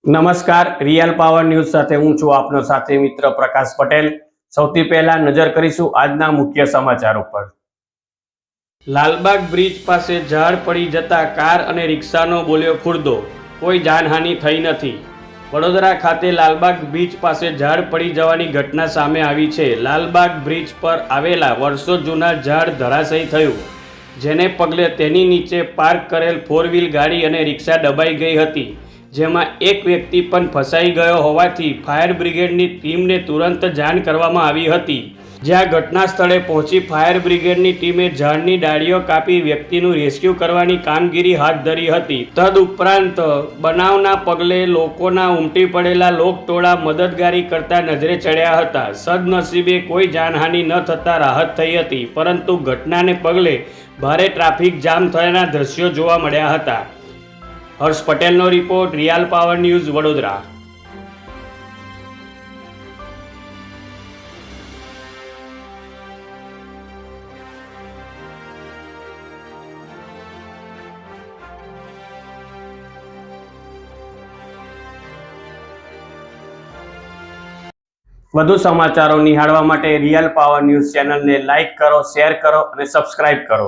નમસ્કાર, real power news સાથે હું છું આપનો સાથે મિત્ર પ્રકાશ પટેલ। સૌથી પહેલા નજર કરીશું આજના મુખ્ય સમાચાર ઉપર। લાલબાગ બ્રિજ પાસે ઝાડ પડી જતા કાર અને રિક્ષાનો બોલ્યો ખુરદો, કોઈ જાનહાનિ થઈ નથી। વડોદરા ખાતે લાલબાગ બ્રિજ પાસે ઝાડ પડી જવાની ઘટના સામે આવી છે। લાલબાગ બ્રિજ પર આવેલા વર્ષો જૂના ઝાડ ધરાશયી થયું, જેને પગલે તેની નીચે પાર્ક કરેલ 4 વ્હીલ ગાડી અને રિક્ષા દબાઈ ગઈ હતી, જેમાં એક વ્યક્તિ પણ ફસાઈ ગયો હોવાથી ફાયર બ્રિગેડની ટીમને તુરંત જાણ કરવામાં આવી હતી, જ્યાં ઘટના સ્થળે પહોંચી ફાયર બ્રિગેડની ટીમે ઝાડની ડાળીઓ કાપી વ્યક્તિનું રેસ્ક્યુ કરવાની કામગીરી હાથ ધરી હતી। તદુપરાંત બનાવના પગલે લોકોના ઉમટી પડેલા લોકટોળા મદદગારી કરતા નજરે ચડ્યા હતા। સદનસીબે કોઈ જાનહાનિ ન થતાં રાહત થઈ હતી, પરંતુ ઘટનાને પગલે ભારે ટ્રાફિક જામ થયાના દ્રશ્યો જોવા મળ્યા હતા। હર્ષ પટેલનો report, real power news, Vadodara. વધુ સમાચારો નિહાળવા માટે રિયલ પાવર ન્યૂઝ ચેનલને લાઇક કરો, શેર કરો અને સબસ્ક્રાઇબ કરો।